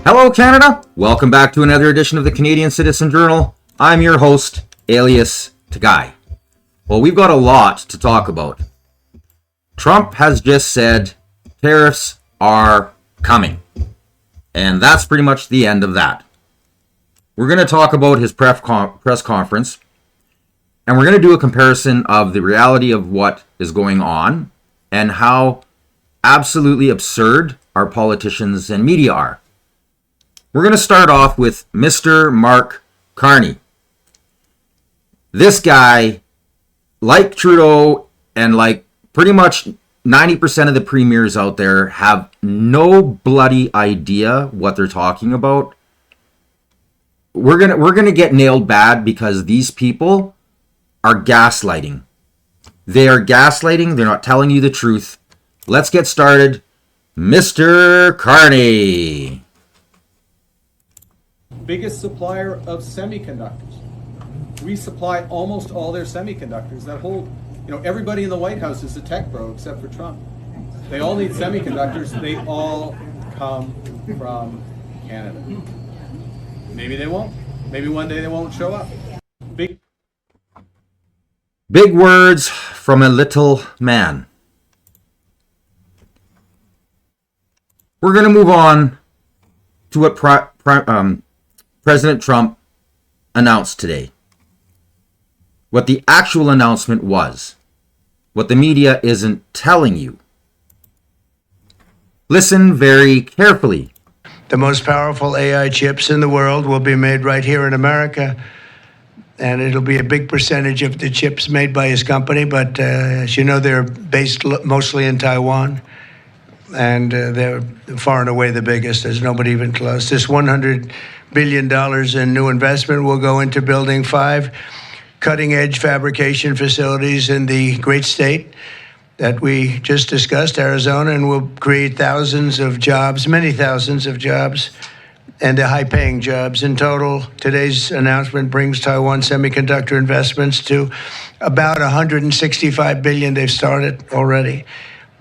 Hello, Canada. Welcome back to another edition of the Canadian Citizen Journal. I'm your host, alias Guy. Well, we've got a lot to talk about. Trump has just said tariffs are coming. And that's pretty much the end of that. We're going to talk about his press conference. And we're going to do a comparison of the reality of what is going on and how absolutely absurd our politicians and media are. We're going to start off with Mr. Mark Carney. This guy, like Trudeau and like pretty much 90% of the premiers out there, have no bloody idea what they're talking about. We're gonna get nailed bad because these people are gaslighting. They are gaslighting. They're not telling you the truth. Let's get started. Mr. Carney. Biggest supplier of semiconductors. We supply almost all their semiconductors. That whole, everybody in the White House is a tech bro except for Trump. They all need semiconductors. They all come from Canada. Maybe they won't. Maybe one day they won't show up. Big words from a little man. We're going to move on to what President Trump announced today. What the actual announcement was. What the media isn't telling you. Listen very carefully. The most powerful AI chips in the world will be made right here in America. And it'll be a big percentage of the chips made by his company. But as you know, they're based mostly in Taiwan. And they're far and away the biggest. There's nobody even close. This $100 billion in new investment will go into building 5 cutting-edge fabrication facilities in the great state that we just discussed, Arizona, and will create thousands of jobs, many thousands of jobs, and high-paying jobs. In total, today's announcement brings Taiwan semiconductor investments to about $165 billion. They've started already.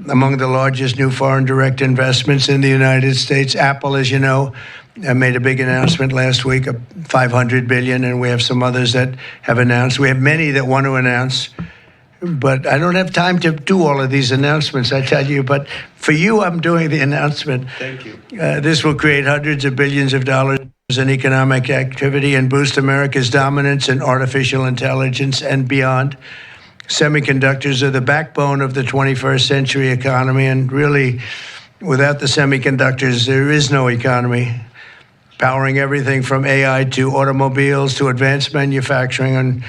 Among the largest new foreign direct investments in the United States. Apple, as you know, made a big announcement last week of $500 billion, and we have some others that have announced. We have many that want to announce, but I don't have time to do all of these announcements, I tell you. But for you, I'm doing the announcement. Thank you. This will create hundreds of billions of dollars in economic activity and boost America's dominance in artificial intelligence and beyond. Semiconductors are the backbone of the 21st century economy, and really, without the semiconductors, there is no economy. Powering everything from AI to automobiles to advanced manufacturing, and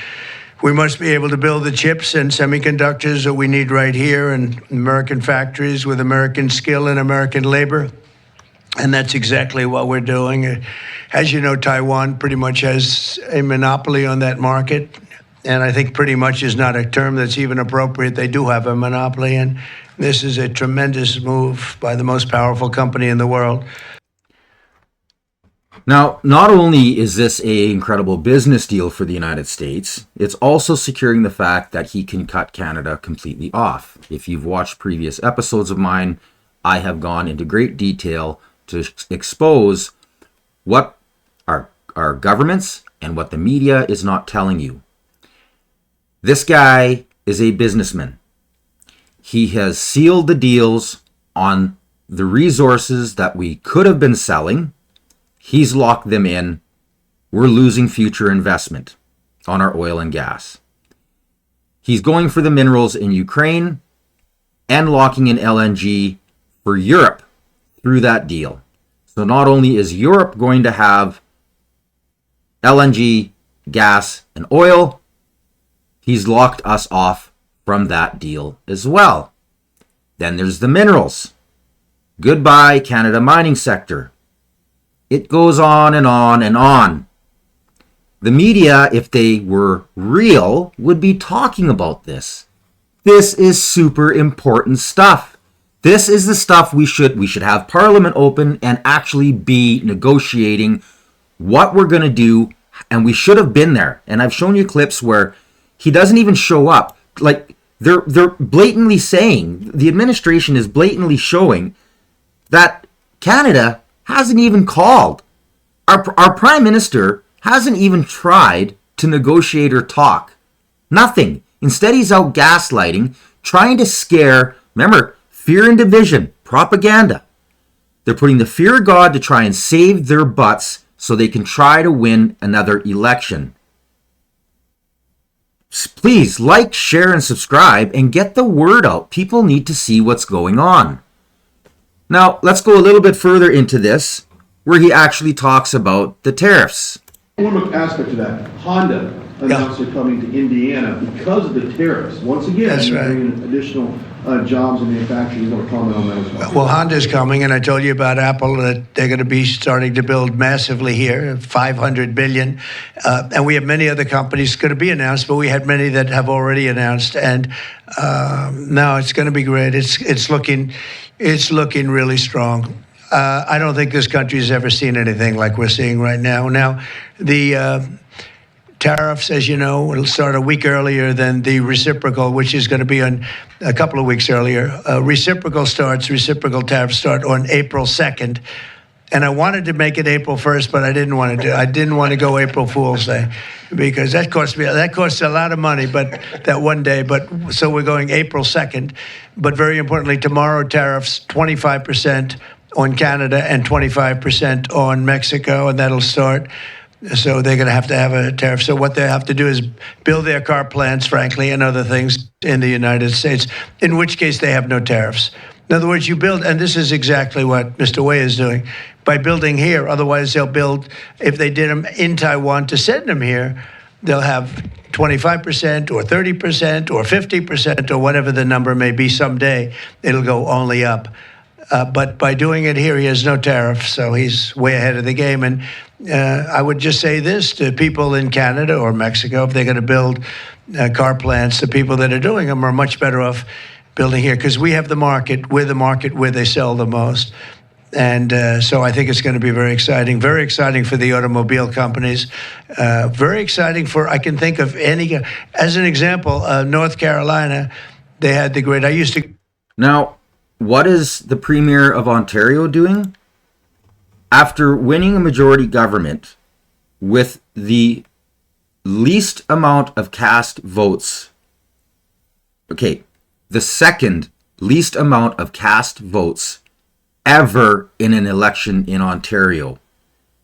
we must be able to build the chips and semiconductors that we need right here in American factories with American skill and American labor, and that's exactly what we're doing. As you know, Taiwan pretty much has a monopoly on that market. And I think pretty much is not a term that's even appropriate. They do have a monopoly, and this is a tremendous move by the most powerful company in the world. Now, not only is this an incredible business deal for the United States, it's also securing the fact that he can cut Canada completely off. If you've watched previous episodes of mine, I have gone into great detail to expose what our governments and what the media is not telling you. This guy is a businessman. He has sealed the deals on the resources that we could have been selling. He's locked them in. We're losing future investment on our oil and gas. He's going for the minerals in Ukraine and locking in LNG for Europe through that deal. So not only is Europe going to have LNG, gas, and oil, he's locked us off from that deal as well. Then there's the minerals. Goodbye, Canada mining sector. It goes on and on and on. The media, if they were real, would be talking about this. This is super important stuff. This is the stuff we should have Parliament open and actually be negotiating what we're going to do, and we should have been there. And I've shown you clips where he doesn't even show up. Like, they're blatantly saying, the administration is blatantly showing that Canada hasn't even called. Our prime minister hasn't even tried to negotiate or talk. Nothing. Instead, he's out gaslighting, trying to scare, remember, fear and division, propaganda. They're putting the fear of God to try and save their butts so they can try to win another election. Please like, share, and subscribe and get the word out. People need to see what's going on. Now, let's go a little bit further into this, where he actually talks about the tariffs. One aspect to that, Honda announced they're coming to Indiana because of the tariffs. Once again, That's right. bringing additional jobs and manufacturing. You want to comment on that as well? Well, Honda's coming, and I told you about Apple that they're going to be starting to build massively here, 500 billion, and we have many other companies going to be announced, but we had many that have already announced, and now it's going to be great. It's looking really strong. I don't think this country's ever seen anything like we're seeing right now. Now, the tariffs, as you know, will start a week earlier than the reciprocal, which is going to be on a couple of weeks earlier. Reciprocal tariffs start on April 2nd. And I wanted to make it April 1st, but I didn't want to go April Fool's Day because that costs a lot of money, but that one day. But so we're going April 2nd. But very importantly, tomorrow tariffs 25% on Canada and 25% on Mexico, and that'll start. So they're going to have a tariff. So what they have to do is build their car plants, frankly, and other things in the United States, in which case they have no tariffs. In other words, you build, and this is exactly what Mr. Wei is doing, by building here. Otherwise, they'll build, if they did them in Taiwan to send them here, they'll have 25% or 30% or 50% or whatever the number may be someday. It'll go only up. But by doing it here, he has no tariff, so he's way ahead of the game. And I would just say this to people in Canada or Mexico, if they're going to build car plants, the people that are doing them are much better off building here because we have the market. We're the market where they sell the most. And so I think it's going to be very exciting for the automobile companies. Very exciting for, I can think of any, as an example, North Carolina, they had the great, I used to. Now, what is the Premier of Ontario doing? After winning a majority government with the least amount of cast votes, the second least amount of cast votes ever in an election in Ontario.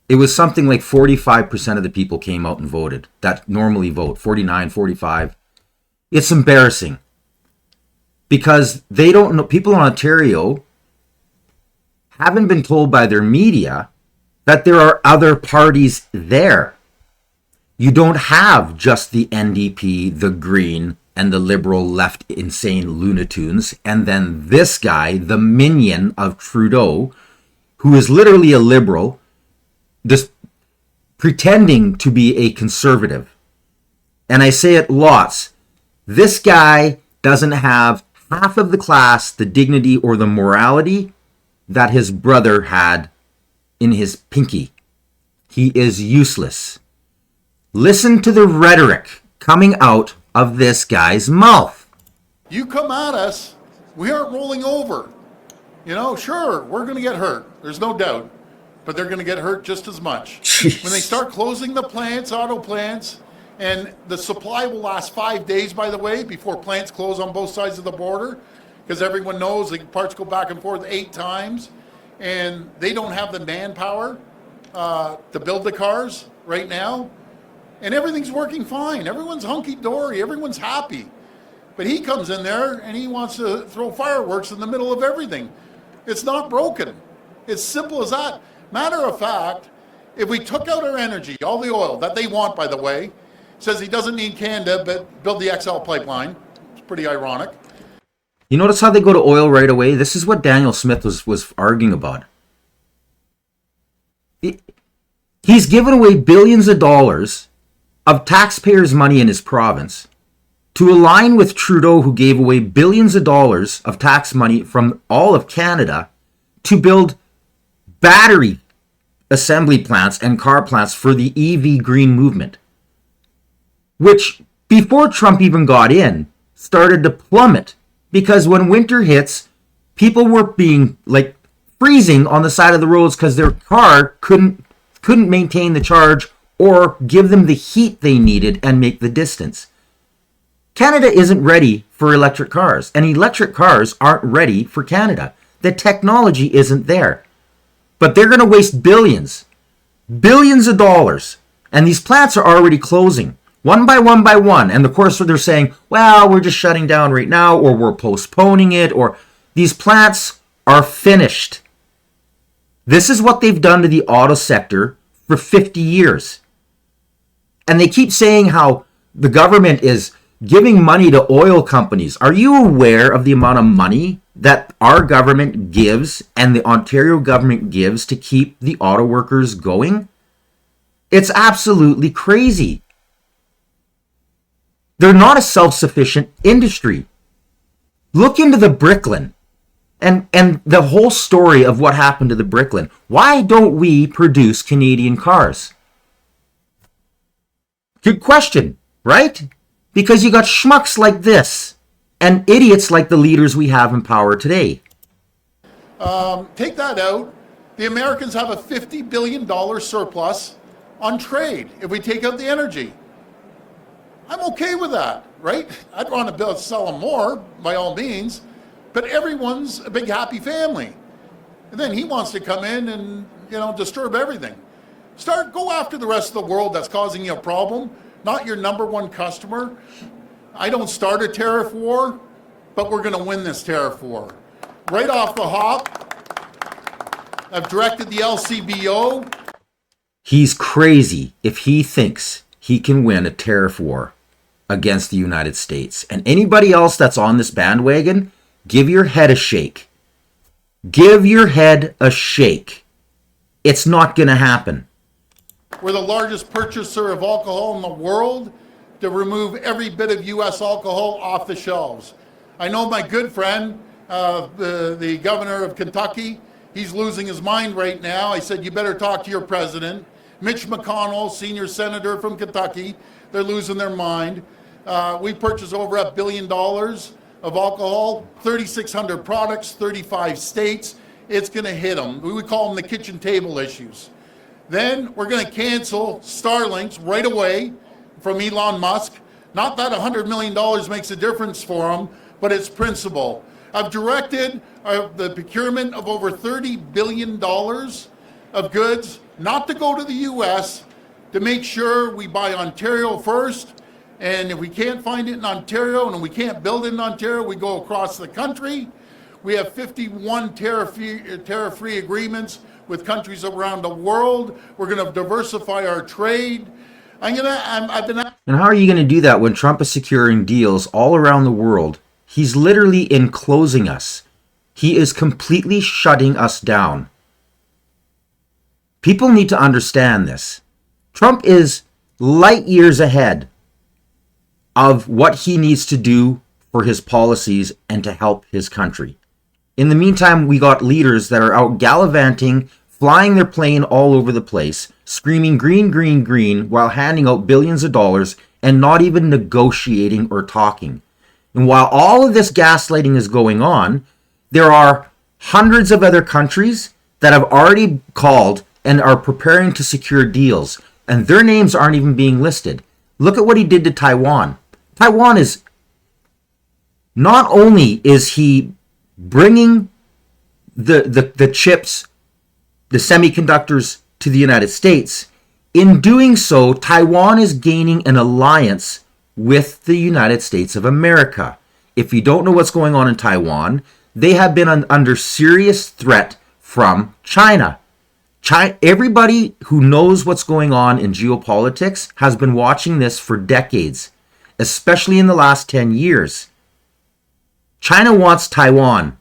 It was something like 45% of the people came out and voted that normally vote, 49, 45. It's embarrassing. Because they don't know, people in Ontario haven't been told by their media that there are other parties there. You don't have just the NDP, the Green, and the liberal left insane lunatunes, and then this guy, the minion of Trudeau, who is literally a liberal, just pretending to be a conservative. And I say it lots. This guy doesn't have half of the class, the dignity, or the morality that his brother had in his pinky. He is useless. Listen to the rhetoric coming out of this guy's mouth. You come at us, we aren't rolling over. You know, sure, we're going to get hurt. There's no doubt. But they're going to get hurt just as much. Jeez. When they start closing the plants, auto plants, and the supply will last 5 days, by the way, before plants close on both sides of the border, because everyone knows the parts go back and forth 8 times, and they don't have the manpower to build the cars right now, and everything's working fine. Everyone's hunky-dory. Everyone's happy. But he comes in there, and he wants to throw fireworks in the middle of everything. It's not broken. It's simple as that. Matter of fact, if we took out our energy, all the oil that they want, by the way, says he doesn't need Canada, but build the XL pipeline. It's pretty ironic. You notice how they go to oil right away? This is what Daniel Smith was arguing about. He's given away billions of dollars of taxpayers' money in his province to align with Trudeau, who gave away billions of dollars of tax money from all of Canada to build battery assembly plants and car plants for the EV green movement, which before Trump even got in started to plummet because when winter hits, people were being like freezing on the side of the roads because their car couldn't maintain the charge or give them the heat they needed and make the distance. Canada isn't ready for electric cars, and electric cars aren't ready for Canada. The technology isn't there. But they're going to waste billions of dollars, and these plants are already closing one by one by one. And of course they're saying, well, we're just shutting down right now, or we're postponing it, or these plants are finished. This is what they've done to the auto sector for 50 years. And they keep saying how the government is giving money to oil companies. Are you aware of the amount of money that our government gives and the Ontario government gives to keep the auto workers going? It's absolutely crazy. They're not a self-sufficient industry. Look into the Bricklin and the whole story of what happened to the Bricklin. Why don't we produce Canadian cars? Good question, right? Because you got schmucks like this and idiots like the leaders we have in power today. Take that out. The Americans have a $50 billion surplus on trade if we take out the energy. I'm okay with that, right? I'd want to be able to sell them more, by all means, but everyone's a big happy family. And then he wants to come in and, disturb everything. Go after the rest of the world that's causing you a problem, not your number one customer. I don't start a tariff war, but we're going to win this tariff war. Right off the hop, I've directed the LCBO. He's crazy if he thinks he can win a tariff war against the United States. And anybody else that's on this bandwagon, give your head a shake. Give your head a shake. It's not going to happen. We're the largest purchaser of alcohol in the world to remove every bit of U.S. alcohol off the shelves. I know my good friend, the governor of Kentucky, he's losing his mind right now. I said, you better talk to your president. Mitch McConnell, senior senator from Kentucky, they're losing their mind. We purchase over $1 billion of alcohol, 3,600 products, 35 states. It's going to hit them. We would call them the kitchen table issues. Then we're going to cancel Starlinks right away from Elon Musk. Not that $100 million makes a difference for him, but it's principle. I've directed the procurement of over $30 billion of goods not to go to the U.S., to make sure we buy Ontario first. And if we can't find it in Ontario and we can't build it in Ontario, we go across the country. We have 51 tariff-free agreements with countries around the world. We're going to diversify our trade. And how are you going to do that when Trump is securing deals all around the world? He's literally enclosing us. He is completely shutting us down. People need to understand this. Trump is light years ahead of what he needs to do for his policies and to help his country. In the meantime, we got leaders that are out gallivanting, flying their plane all over the place, screaming green, green, green, while handing out billions of dollars and not even negotiating or talking. And while all of this gaslighting is going on, there are hundreds of other countries that have already called and are preparing to secure deals, and their names aren't even being listed. Look at what he did to Taiwan. Taiwan is, not only is he bringing the chips, the semiconductors to the United States, in doing so, Taiwan is gaining an alliance with the United States of America. If you don't know what's going on in Taiwan, they have been under serious threat from China. Everybody who knows what's going on in geopolitics has been watching this for decades, especially in the last 10 years. China wants Taiwan.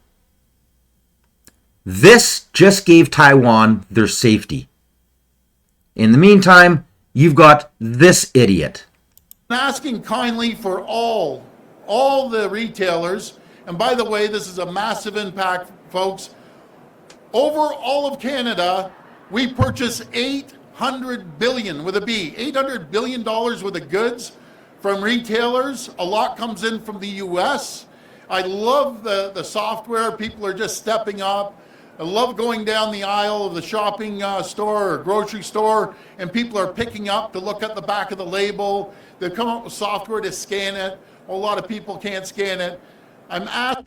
This just gave Taiwan their safety. In the meantime, you've got this idiot. I'm asking kindly for all the retailers, and by the way, this is a massive impact, folks. Over all of Canada, we purchase $800 billion with a B, $800 billion worth of goods from retailers. A lot comes in from the U.S. I love the software. People are just stepping up. I love going down the aisle of the shopping store or grocery store, and people are picking up to look at the back of the label. They've come up with software to scan it. A lot of people can't scan it. I'm asking.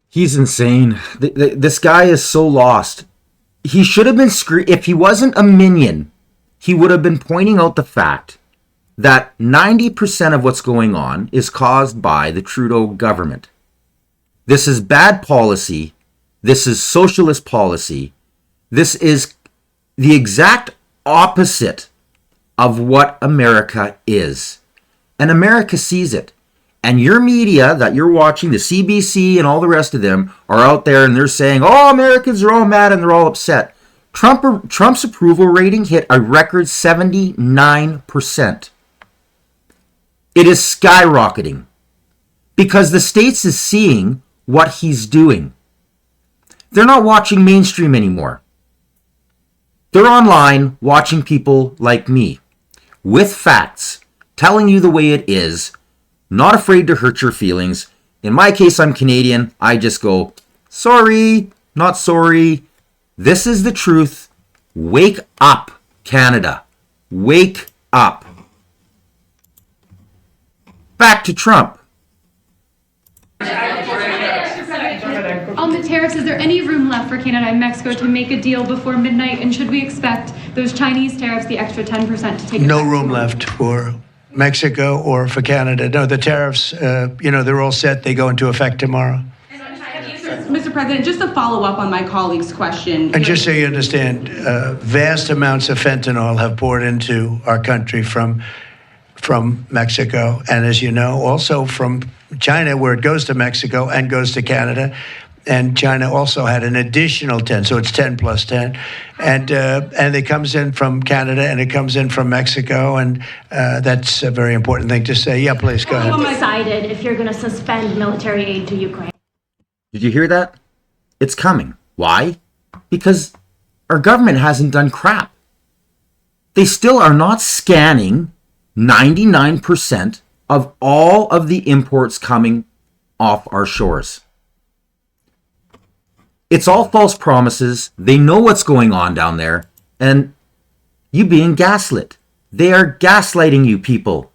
He's insane. This guy is so lost. He should have been if he wasn't a minion, he would have been pointing out the fact that 90% of what's going on is caused by the Trudeau government. This is bad policy. This is socialist policy. This is the exact opposite of what America is. And America sees it. And your media that you're watching, the CBC and all the rest of them, are out there and they're saying, oh, Americans are all mad and they're all upset. Trump's approval rating hit a record 79%. It is skyrocketing because the States is seeing what he's doing. They're not watching mainstream anymore. They're online watching people like me with facts, telling you the way it is, not afraid to hurt your feelings. In my case, I'm Canadian. I just go, sorry, not sorry. This is the truth. Wake up, Canada. Wake up. Back to Trump. On the tariffs, is there any room left for Canada and Mexico to make a deal before midnight? And should we expect those Chinese tariffs, the extra 10%, to take No effect room tomorrow? left for Mexico or for Canada. No, the tariffs, they're all set. They go into effect tomorrow. Mr. President, just to follow up on my colleague's question. And just so you understand, vast amounts of fentanyl have poured into our country from Mexico. And as you know, also from China, where it goes to Mexico and goes to Canada. And China also had an additional 10, so it's 10 plus 10. And it comes in from Canada and it comes in from Mexico. And that's a very important thing to say. Yeah, please, go ahead. Decided if you're going to suspend military aid to Ukraine. Did you hear that? It's coming. Why? Because our government hasn't done crap. They still are not scanning 99% of all of the imports coming off our shores. It's all false promises. They know what's going on down there, and you being gaslit. They are gaslighting you people.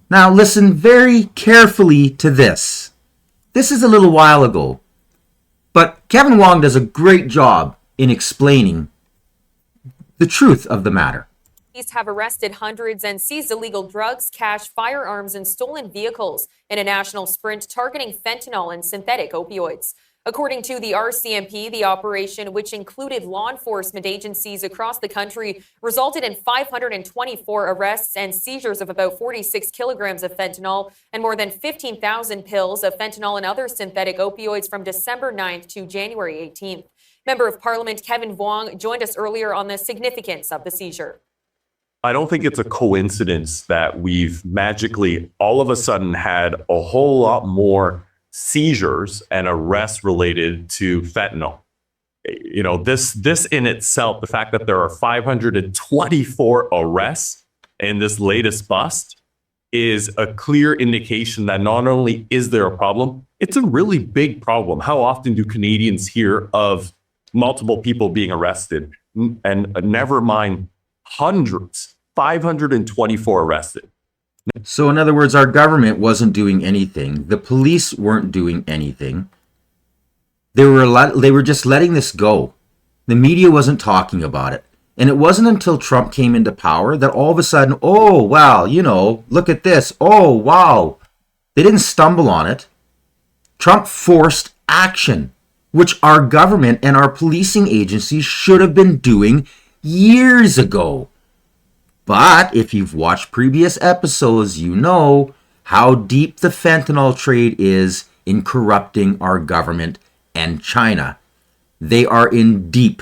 Now listen very carefully to this. This is a little while ago, but Kevin Wong does a great job in explaining the truth of the matter. Police have arrested hundreds and seized illegal drugs, cash, firearms, and stolen vehicles in a national sprint targeting fentanyl and synthetic opioids. According to the RCMP, the operation, which included law enforcement agencies across the country, resulted in 524 arrests and seizures of about 46 kilograms of fentanyl and more than 15,000 pills of fentanyl and other synthetic opioids from December 9th to January 18th. Member of Parliament Kevin Wong joined us earlier on the significance of the seizure. I don't think it's a coincidence that we've magically all of a sudden had a whole lot more seizures and arrests related to fentanyl. You know, this in itself, the fact that there are 524 arrests in this latest bust is a clear indication that not only is there a problem, it's a really big problem. How often do Canadians hear of multiple people being arrested, and never mind hundreds? 524 arrested. So in other words, our government wasn't doing anything. The police weren't doing anything. They were just letting this go. The media wasn't talking about it. And it wasn't until Trump came into power that all of a sudden, oh, wow, look at this. Oh, wow. They didn't stumble on it. Trump forced action, which our government and our policing agencies should have been doing years ago. But if you've watched previous episodes, you know how deep the fentanyl trade is in corrupting our government and China. They are in deep.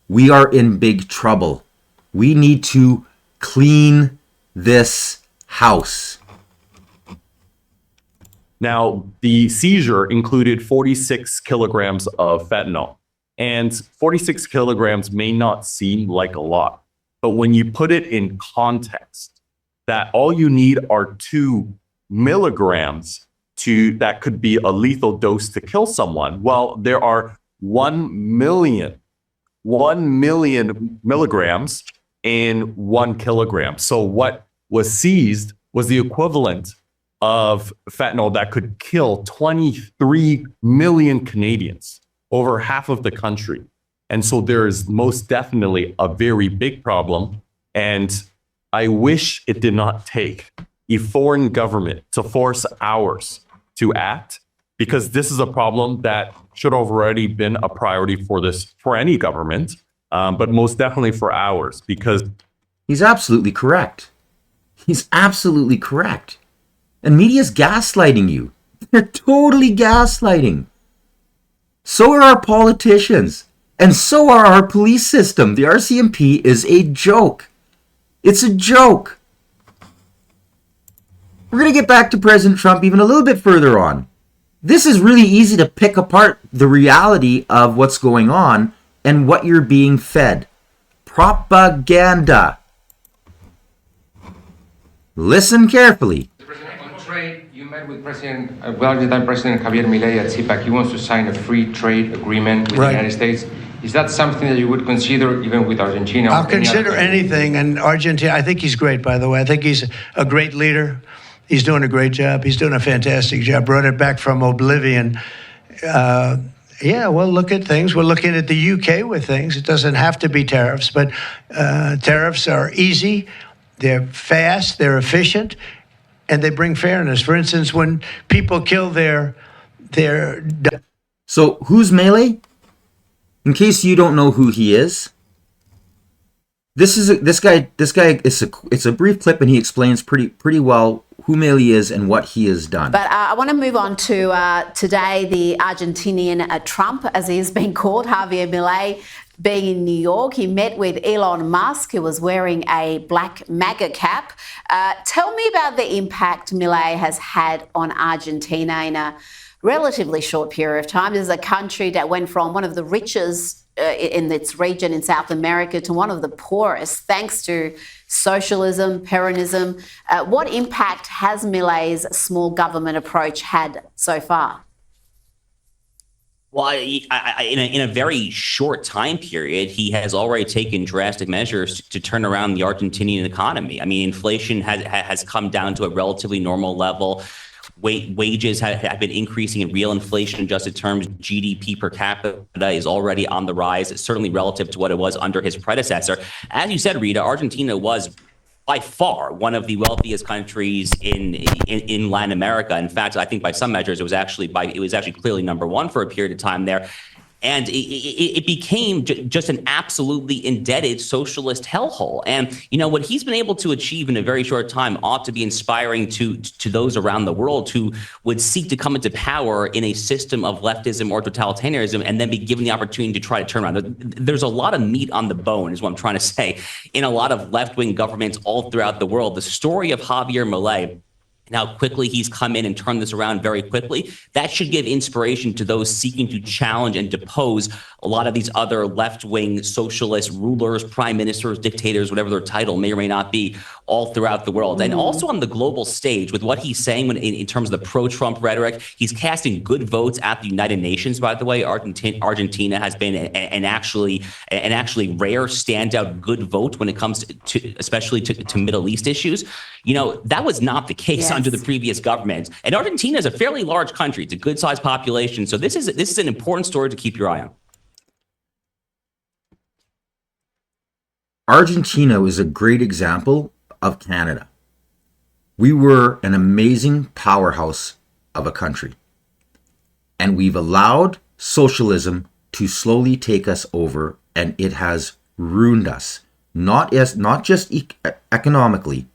We are in big trouble. We need to clean this house. Now, the seizure included 46 kilograms of fentanyl, and 46 kilograms may not seem like a lot. But when you put it in context, that all you need are 2 milligrams that could be a lethal dose to kill someone. Well, there are 1 million milligrams in 1 kilogram. So what was seized was the equivalent of fentanyl that could kill 23 million Canadians, over half of the country. And so there is most definitely a very big problem. And I wish it did not take a foreign government to force ours to act, because this is a problem that should have already been a priority for any government, but most definitely for ours, because He's absolutely correct. He's absolutely correct. And media's gaslighting you. They're totally gaslighting. So are our politicians. And so are our police system. The RCMP is a joke. It's a joke. We're going to get back to President Trump even a little bit further on. This is really easy to pick apart the reality of what's going on and what you're being fed. Propaganda. Listen carefully. On trade, you met with President Javier Milei at CPAC. He wants to sign a free trade agreement with the United States. Is that something that you would consider even with Argentina? I'll consider anything. And Argentina, I think he's great, by the way. I think he's a great leader. He's doing a great job. He's doing a fantastic job. Brought it back from oblivion. Yeah, we'll look at things. We're looking at the UK with things. It doesn't have to be tariffs, but tariffs are easy. They're fast. They're efficient. And they bring fairness. For instance, when people kill their So who's Milei? In case you don't know who he is, this guy. It's a brief clip, and he explains pretty well who Milei is and what he has done. But I want to move on to today, the Argentinian Trump, as he has been called, Javier Milei, being in New York. He met with Elon Musk, who was wearing a black MAGA cap. Tell me about the impact Milei has had on Argentina in a relatively short period of time. This is a country that went from one of the richest in its region in South America to one of the poorest, thanks to socialism, Peronism. What impact has Milei's small government approach had so far? Well, in a very short time period, he has already taken drastic measures to turn around the Argentinian economy. I mean, inflation has come down to a relatively normal level. Wages have been increasing in real inflation-adjusted terms. GDP per capita is already on the rise, certainly relative to what it was under his predecessor. As you said, Rita, Argentina was by far one of the wealthiest countries in Latin America. In fact, I think by some measures, it was actually clearly number one for a period of time there. And it became just an absolutely indebted socialist hellhole. And, you know, what he's been able to achieve in a very short time ought to be inspiring to those around the world who would seek to come into power in a system of leftism or totalitarianism and then be given the opportunity to try to turn around. There's a lot of meat on the bone, is what I'm trying to say, in a lot of left-wing governments all throughout the world. The story of Javier Milei, and how quickly he's come in and turned this around very quickly, that should give inspiration to those seeking to challenge and depose a lot of these other left-wing socialist rulers, prime ministers, dictators, whatever their title may or may not be, all throughout the world. And also on the global stage, with what he's saying in terms of the pro-Trump rhetoric, he's casting good votes at the United Nations, by the way. Argentina has been an actually rare standout good vote when it comes to especially to Middle East issues. You know, that was not the case under the previous government. And Argentina is a fairly large country. It's a good-sized population. So this is an important story to keep your eye on. Argentina was a great example of Canada. We were an amazing powerhouse of a country. And we've allowed socialism to slowly take us over, and it has ruined us. Not just economically.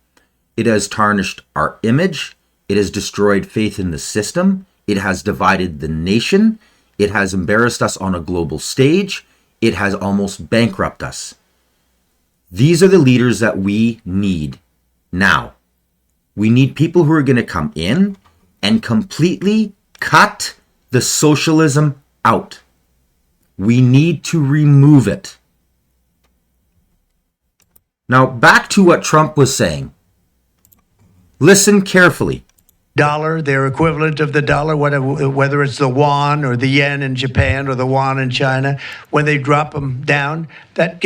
It has tarnished our image. It has destroyed faith in the system. It has divided the nation. It has embarrassed us on a global stage. It has almost bankrupted us. These are the leaders that we need now. We need people who are going to come in and completely cut the socialism out. We need to remove it. Now, back to what Trump was saying. Listen carefully. dollar, their equivalent of the dollar, whether it's the yuan or the yen in Japan or the yuan in China, when they drop them down, that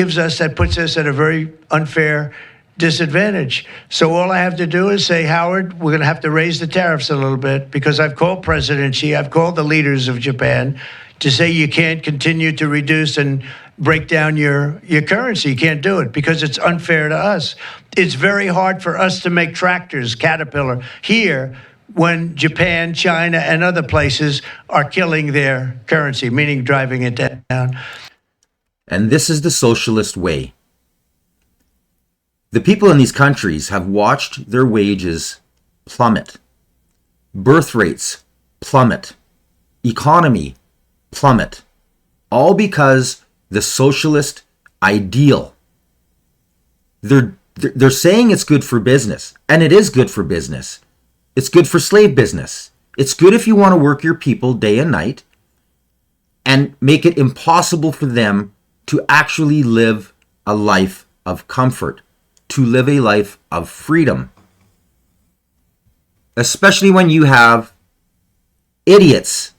puts us at a very unfair disadvantage. So all I have to do is say, Howard, we're going to have to raise the tariffs a little bit, because I've called President Xi, I've called the leaders of Japan to say you can't continue to reduce and break down your currency. You can't do it because it's unfair to us. It's very hard for us to make tractors, Caterpillar, here when Japan, China, and other places are killing their currency, meaning driving it down. And this is the socialist way. The people in these countries have watched their wages plummet, birth rates plummet, economy plummet, all because the socialist ideal. They're saying it's good for business, and it is good for business. It's good for slave business. It's good if you want to work your people day and night and make it impossible for them to actually live a life of comfort, to live a life of freedom. Especially when you have idiots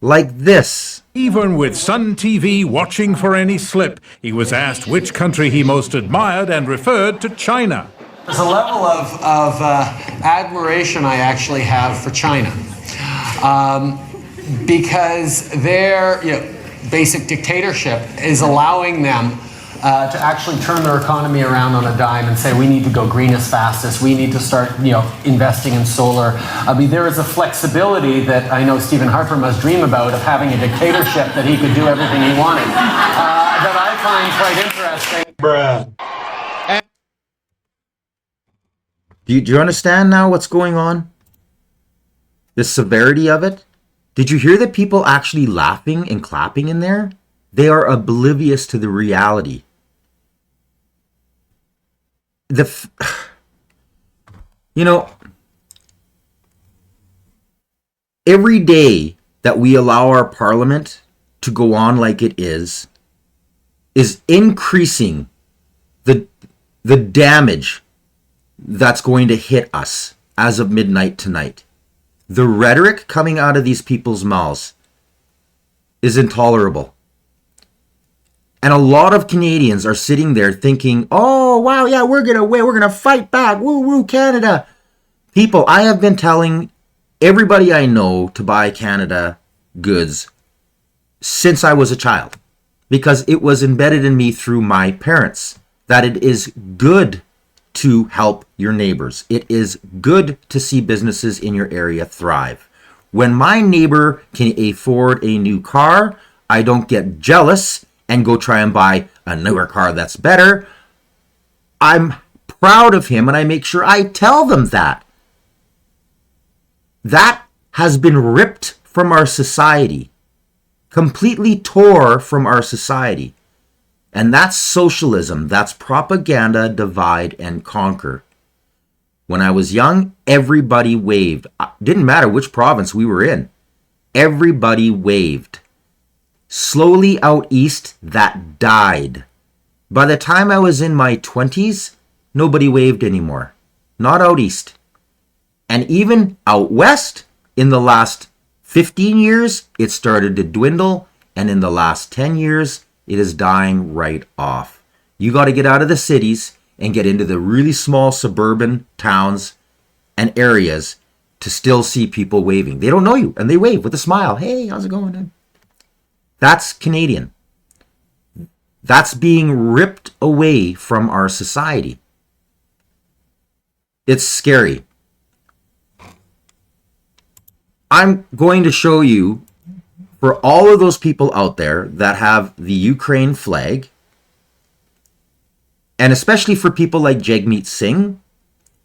like this. Even with Sun TV watching for any slip, he was asked which country he most admired and referred to China. There's a level of admiration I actually have for China, because their basic dictatorship is allowing them to actually turn their economy around on a dime and say, we need to go green as fast as we need to start, investing in solar. I mean, there is a flexibility that I know Stephen Harper must dream about, of having a dictatorship that he could do everything he wanted, that I find quite interesting. Bruh. Do you understand now what's going on? The severity of it? Did you hear the people actually laughing and clapping in there? They are oblivious to the reality. Every day that we allow our parliament to go on like it is increasing the damage that's going to hit us as of midnight tonight. The rhetoric coming out of these people's mouths is intolerable. And a lot of Canadians are sitting there thinking, oh, wow, yeah, we're going to win. We're going to fight back. Woo, woo, Canada. People, I have been telling everybody I know to buy Canada goods since I was a child, because it was embedded in me through my parents that it is good to help your neighbors. It is good to see businesses in your area thrive. When my neighbor can afford a new car, I don't get jealous and go try and buy a newer car that's better. I'm proud of him, and I make sure I tell them that. That has been ripped from our society, completely tore from our society. And that's socialism. That's propaganda, divide and conquer. When I was young, everybody waved. Didn't matter which province we were in. Everybody waved. Slowly out east, that died. By the time I was in my 20s, nobody waved anymore. Not out east. And even out west, in the last 15 years, it started to dwindle. And in the last 10 years, it is dying right off. You got to get out of the cities and get into the really small suburban towns and areas to still see people waving. They don't know you, and they wave with a smile. Hey, how's it going? That's Canadian. That's being ripped away from our society. It's scary. I'm going to show you, for all of those people out there that have the Ukraine flag, and especially for people like Jagmeet Sigh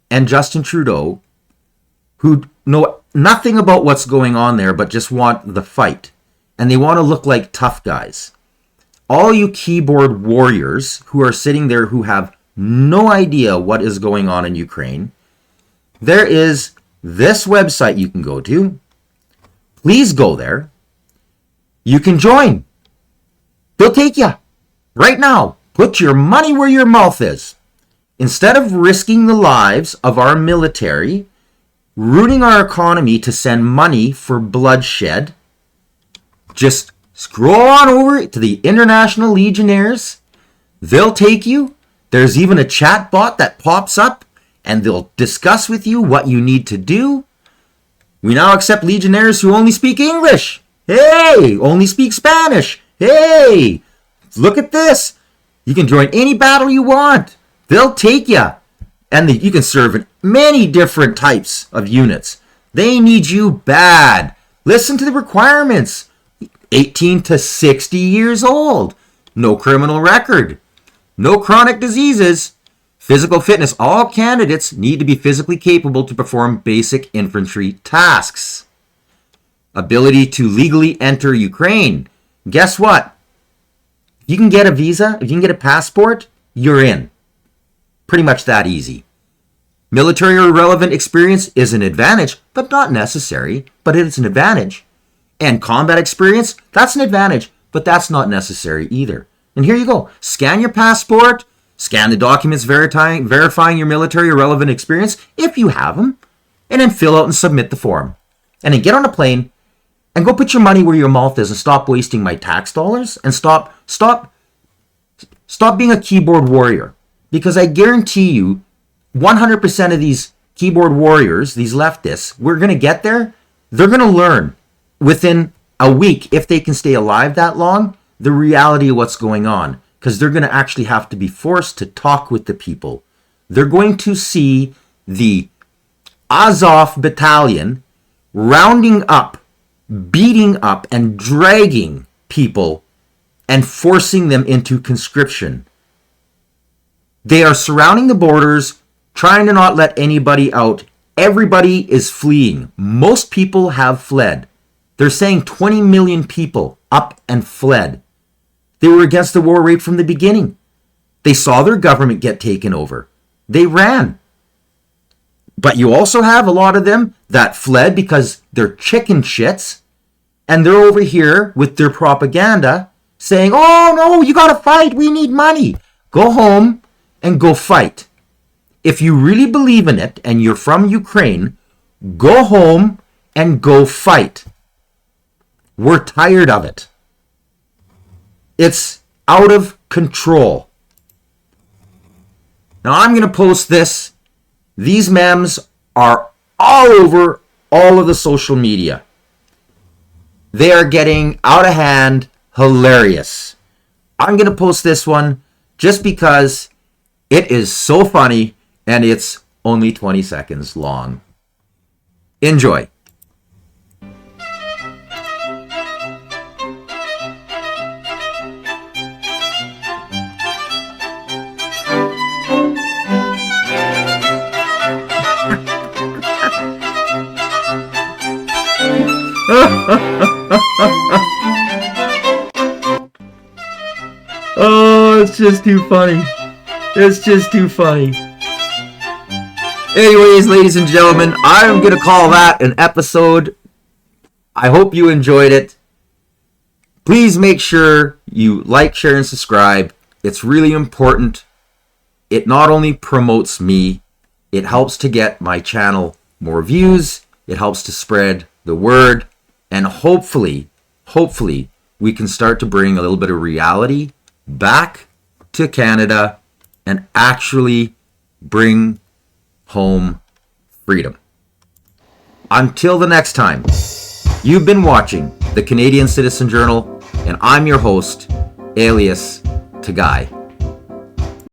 and Justin Trudeau, who know nothing about what's going on there but just want the fight, and they want to look like tough guys. All you keyboard warriors who are sitting there who have no idea what is going on in Ukraine, there is this website you can go to. Please go there. You can join. They'll take you right now. Put your money where your mouth is. Instead of risking the lives of our military ruining our economy to send money for bloodshed. Just scroll on over to the International Legionnaires. They'll take you. There's even a chat bot that pops up and they'll discuss with you what you need to do. We now accept Legionnaires who only speak English. Hey, only speak Spanish. Hey, look at this. You can join any battle you want. They'll take you. And you can serve in many different types of units. They need you bad. Listen to the requirements. 18 to 60 years old. No criminal record. No chronic diseases. Physical fitness. All candidates need to be physically capable to perform basic infantry tasks. Ability to legally enter Ukraine. Guess what? If you can get a visa, if you can get a passport, you're in. Pretty much that easy. Military or relevant experience is an advantage, but not necessary, but it's an advantage. And combat experience, that's an advantage, but that's not necessary either. And here you go. Scan your passport, scan the documents verifying your military or relevant experience, if you have them, and then fill out and submit the form. And then get on a plane and go put your money where your mouth is and stop wasting my tax dollars and stop being a keyboard warrior. Because I guarantee you, 100% of these keyboard warriors, these leftists, we're going to get there. They're going to learn within a week, if they can stay alive that long, the reality of what's going on. Because they're going to actually have to be forced to talk with the people. They're going to see the Azov battalion rounding up, beating up, and dragging people and forcing them into conscription. They are surrounding the borders, trying to not let anybody out. Everybody is fleeing. Most people have fled. They're saying 20 million people up and fled. They were against the war right from the beginning. They saw their government get taken over. They ran. But you also have a lot of them that fled because they're chicken shits, and they're over here with their propaganda saying, oh no, you gotta fight, we need money. Go home and go fight. If you really believe in it and you're from Ukraine, go home and go fight. We're tired of it. It's out of control. Now I'm going to post this. These memes are all over all of the social media. They are getting out of hand, hilarious. I'm going to post this one just because it is so funny and it's only 20 seconds long. Enjoy. Oh, it's just too funny. It's just too funny. Anyways, ladies and gentlemen, I'm going to call that an episode. I hope you enjoyed it. Please make sure you like, share, and subscribe. It's really important. It not only promotes me, it helps to get my channel more views. It helps to spread the word. And hopefully, we can start to bring a little bit of reality back to Canada and actually bring home freedom. Until the next time, you've been watching the Canadian Citizen Journal, and I'm your host, alias Guy.